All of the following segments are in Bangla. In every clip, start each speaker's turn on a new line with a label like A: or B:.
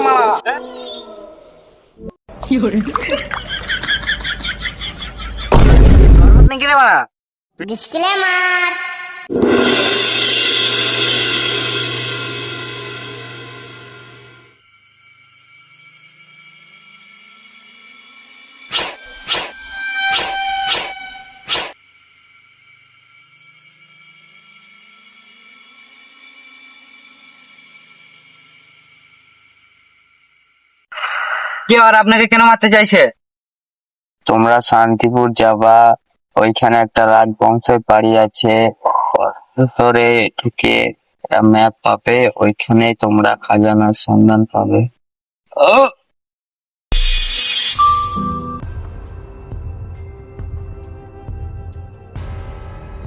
A: মারা। শরবত নাকি রে মারা?
B: ডিসক্লেমার।
A: কি আর আপনাকে কেন মারতে চাইছে?
C: তোমরা শান্তিপুর যাবা, ওইখানে একটা রাজবংশের বাড়ি আছে, ধরে ঢুকে ম্যাপ পাবে, ওইখানে তোমরা খাজানার সন্ধান পাবে।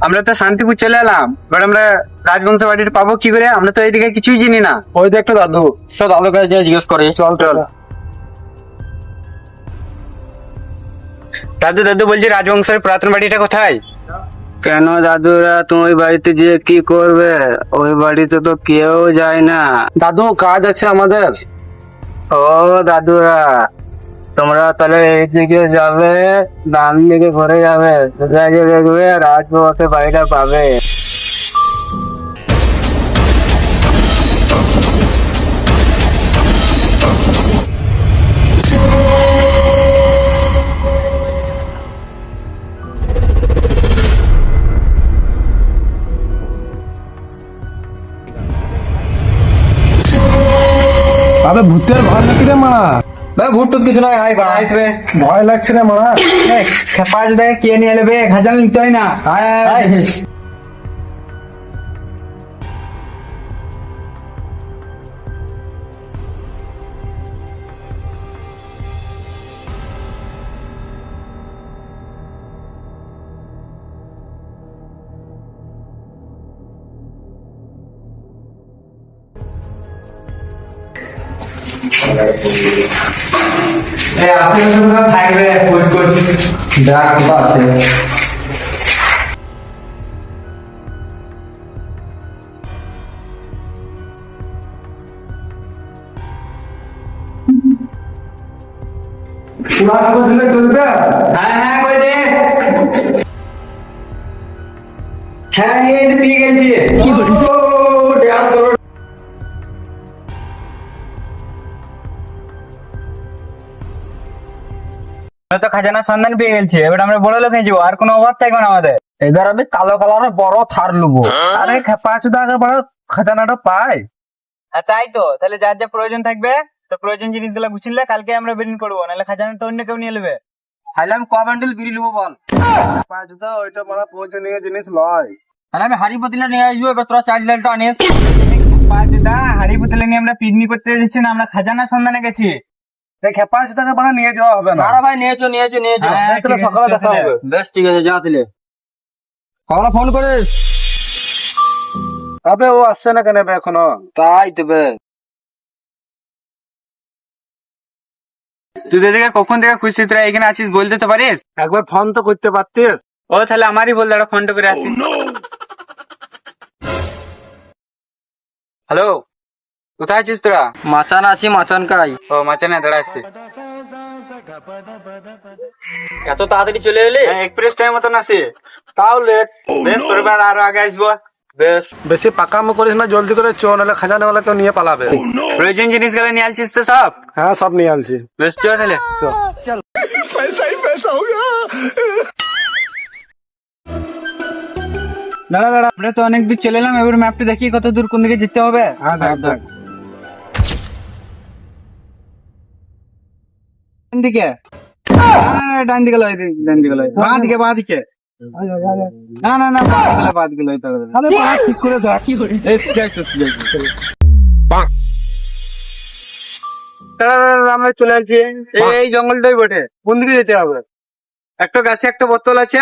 A: আমরা তো শান্তিপুর চলে এলাম, এবার আমরা রাজবংশ বাড়িটা পাবো কি করে? আমরা তো এইদিকে কিছুই চিনি না।
D: ওই যে একটা দাদু, সব দাদুর কাছে গিয়ে জিজ্ঞেস করে। চল চল।
A: দাদু দাদু বলছি রাজবংশের পুরাতন বাড়িটা কোথায়?
C: কেন দাদুরা, তুমি ওই বাড়িতে যে কি করবে? ওই বাড়িতে তো কেউ যায় না।
D: দাদু কাজ আছে আমাদের।
C: ও দাদুরা, তোমরা তাহলে এইদিকে যাবে, ডান দিকে ঘুরে যাবে, সোজা গিয়ে দেখবে রাজবংশের বাড়িটা পাবে।
D: আবে ভূতের ভয় নাকি রে মারা? ভূত টুত কিছু নয়, আয় বাড়া।
A: রে
D: ভয় লাগছে রে মারা।
A: খেপা যদি কে নিয়ে নেবে, খাজানা নিতে হয় না।
D: আয় আয় আয়।
A: থাকবে
D: যা কোথা আছে? পুরা করে দিলে চলবে?
A: হ্যাঁ হ্যাঁ কই দে। হ্যাঁ এই যে পেয়ে গেছি। আমরা তো খাজানার সন্ধান পেয়ে গেছি, এবার আমরা বড় লোক হয়ে যাবো, আর কোনো অভাব থাকবে না আমাদের।
D: এবার আমি কালো কালারের বড় থার লুবো। আরে খেপা চুদা আগে বড় খাজানাটা পাই।
A: হ্যাঁ তাই তো, তাহলে যার যা প্রয়োজন থাকবে তো প্রয়োজন জিনিসগুলো গুছিয়ে কালকে আমরা বেরিয়ে পড়বো, নাহলে খাজানাটা অন্য কেউ নিয়ে নেবে।
D: তাহলে আমি ক বান্ডেল বিড়ি লুবো বল? খেপা চুদা ওইটা বড় প্রয়োজনীয় জিনিস লয়।
A: তাহলে আমি হাড়ি পাতিলা নিয়ে আসবো, এবার তোরা 4 লাইনটা আনিস। হাড়ি পাতিলা নিয়ে আমরা পিকনিক করতে যাচ্ছি না, আমরা খাজানার সন্ধানে গেছি।
D: খেপা চুদাকে বড় নিয়ে যাওয়া হবে না।
A: আরে ভাই নিয়েছো নিয়েছো নিয়েছো।
D: হ্যাঁ, তাহলে সকালে দেখা হবে।
A: বেশ ঠিক আছে, যা তাহলে।
D: কখনো ফোন করিস? তবে ও আসছে না কেন এখনো?
A: তাই তবে তুই দিদিকে কখন থেকে খুঁজছি, তোরা এখানে আছিস বলতে তো পারিস?
D: একবার ফোন তো করতে পারতিস।
A: ও তাহলে আমারই বল, দাঁড়া ফোনটা করে আসি। হ্যালো, কোথায় আছিস তোরা?
C: মাচান আছি, মাচান কাই।
A: ও মাচানে দাঁড়া আসছি।
C: এত তাড়াতাড়ি চলে এলে?
A: এক্সপ্রেস টাইম মতন আসি।
D: তাও লেট।
A: বেশ পরিবার আরো আগে আসবো। বেশ
D: বেশি পাকামো করিস না, জলদি করে চো, নাহলে খাজানাওয়ালা কেউ নিয়ে পালাবে।
A: প্রয়োজন জিনিসগুলো নিয়ে আসছিস তো সব?
D: হ্যাঁ সব নিয়ে আনছি।
A: বেশ চল তাহলে। দাঁড়া দাঁড়া, আমরা তো অনেক দূর চলে এলাম, এবার ম্যাপটা দেখি কত দূর কোন দিকে যেতে হবে।
D: হ্যাঁ দেখ দেখ।
A: ডান দিকে? ডান দিকে লয়, ডান দিকে লয়, বাঁ দিকে বাঁ দিকে। না না না, বাঁ দিকে লয়।
D: আরে বাবা, ঠিক করে দেখ।
A: আমরা চলে আসছি, এই জঙ্গলটাই বটে। কোন দিকে যেতে হবে? একটা গাছে একটা বোতল আছে,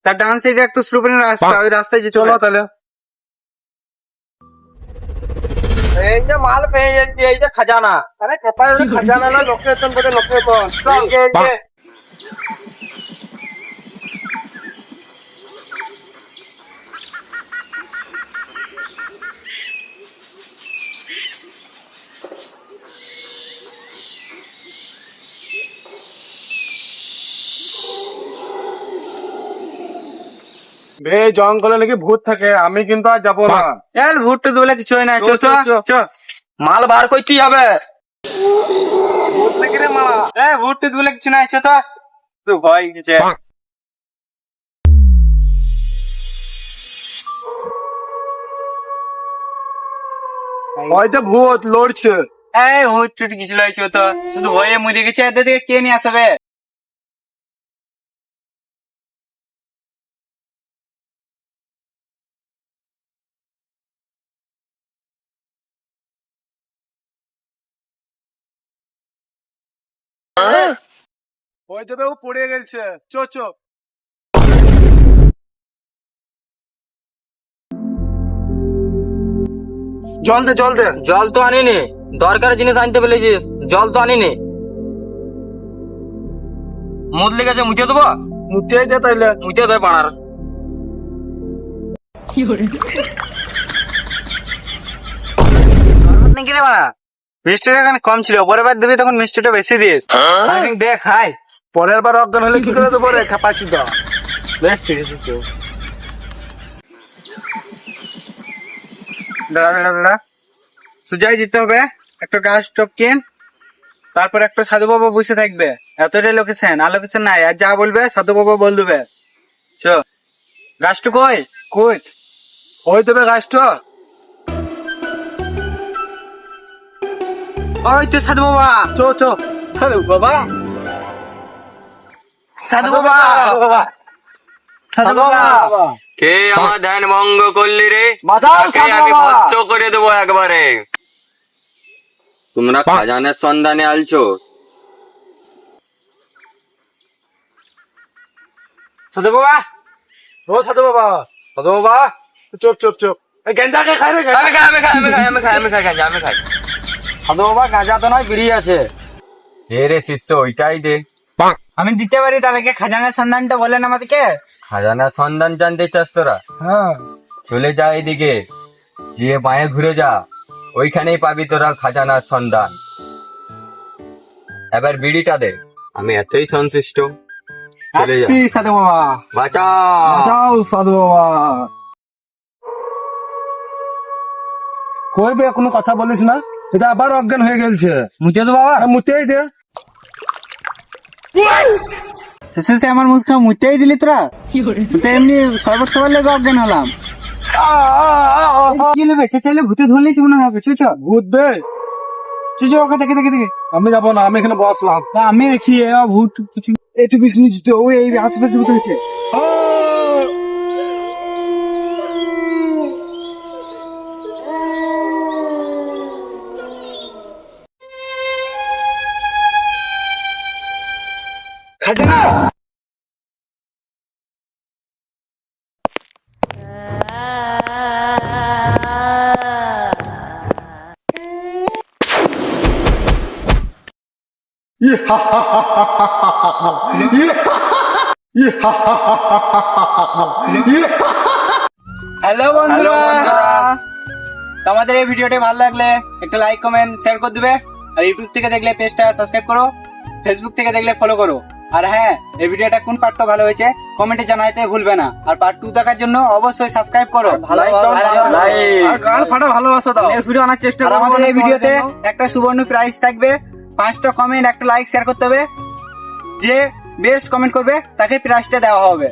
A: তার ডান সাইডে একটা স্লুপের রাস্তা, ওই রাস্তায় যেতে
D: চলো
A: হবে।
D: তাহলে। এই যে মাল পেয়ে যাচ্ছি, এই যে খাজানা। আরে খেপা খাজানা না, লোকেশন বলে লোকেশন। চল এই যে। বে জঙ্গলে নাকি ভূত থাকে, আমি কিন্তু আর যাবো না।
A: চল ভুট টুট বলে কিছু হয় না, চো চো চো।
C: মাল বার করতে হবে।
D: ভূত নাকি রে মা?
A: ভুট টুট বলে কিছু নাই, চো তো। তো ভয় কিছু।
D: ওই যে ভূত লড়ছে।
A: ভুট টুট কিছু নয়, চো তো। শুধু ভয়ে মরে গেছে, এদের দিকে কে নিয়ে আসবে?
D: ওই যে বে ও পড়ে গেছে, চো চো। জল দে জল দে।
C: জল তো আনিনি, দরকার জিনিস আনতে বলেছিস, জল তো আনিনি। মুদ লেগেছে, মুছে দেবো?
D: মুতিয়াই দে তাইলে।
C: মুছে দেয় পাড়ার।
A: শরবত নাকি রে বাড়া? মিষ্টিটা এখানে কম ছিল, পরের বার দিবি তখন মিষ্টিটা বেশি দিস। দেখ হাই।
D: পরের বার অজ্ঞান হলে কি করে দেবো রে? খাপাচ্ছি তো।
A: বেশ ঠিক আছে, চো। দাঁড়া দাঁড়া দাঁড়া, সুজাই দিতে হবে। একটা গাছ টপ কিন, তারপর একটা সাধু বাবা বসে থাকবে। এতটাই লোকেশন, আর লোকেশন নাই। আর যা বলবে সাধু বাবা বল দেবে। চো, গাছটু কই?
D: কই? ওই দেবে গাছটা।
A: ওই তো সাধু বাবা।
D: চো চো।
A: সাধু বাবা, সাধু বাবা, সাধু বাবা।
C: কে আমার ধ্যান ভঙ্গ করলি রে?
D: বাঁচাও,
C: তাকে
D: সাধু
C: আমি
D: বাবা।
C: ভস্ম করে দেবো একবারে। তোমরা খাজানের সন্ধানে আলছো?
A: সাধু বাবা,
D: ও সাধু বাবা। সাধু বাবা, চুপ চুপ চুপ। এই গেন্দাকে খাই রে।
C: আমি খাই আমি খাই আমি খাই আমি খাই আমি খাই গাঁজা আমি খাই।
A: সাধু বাবা গাঁজা তো নয়, বিড়ি আছে।
C: এ রে শিষ্য, ওইটাই দে।
A: আমি দিতে পারি, তাহলে কি খাজানার সন্ধানটা বলেন আমাদেরকে।
C: খাজানার সন্ধান জানতে চাস তোরা?
D: হ্যাঁ।
C: চলে যা এদিকে, যে বাঁয়ে ঘুরে যা, ওইখানেই পাবি তোরা খাজানার সন্ধান। এবার বিড়িটা দে, আমি এতই সন্তুষ্ট। চলে যা,
A: আসছি সাধু বাবা।
C: বাঁচা।
D: যাও সাধু বাবা। কই বে, কোনো কথা বলিস না। এটা আবার অজ্ঞান হয়ে গেছে।
A: মুঝে তো বাবা,
D: মুতেই দে।
A: শেষে আমার মুখটা মুতেই দিলি তোরা। তো এমনি শরবত খাবার লেগে অজ্ঞান হলাম। কি নেবে? চাইলে ভূতে ধরলেই মনে হবে। চুচ
D: ভূত বে।
A: চুচ, ওকে দেখে দেখে দেখে।
D: আমি যাবো না, আমি এখানে বসলাম।
A: আমি দেখি ভূত কিছু একটু বিষ্ণু জিতে ওই এই আশেপাশে ভূত হয়েছে। খাজানা। হ্যালো বন্ধুরা, তোমাদের এই ভিডিওটি ভালো লাগলে একটা লাইক কমেন্ট শেয়ার করে দিবে। আর ইউটিউব থেকে দেখলে পেজটা সাবস্ক্রাইব করো, ফেসবুক থেকে দেখলে ফলো করো। আর হ্যাঁ, এই ভিডিওটা কোন পার্টটা ভালো হয়েছে কমেন্টে জানাইতে ভুলবে না। আর পার্ট 2 দেখার জন্য অবশ্যই সাবস্ক্রাইব করো।
D: আর গান ফাটা ভালোবাসা দাও।
A: নেক্সট ভিডিও আনার চেষ্টা করব। আমাদের এই ভিডিওতে একটা সুবর্ণ প্রাইজ থাকবে। 5টা কমেন্ট, একটা লাইক শেয়ার করতে হবে। যে বেস্ট কমেন্ট করবে তাকে প্রাইজটা দেওয়া হবে।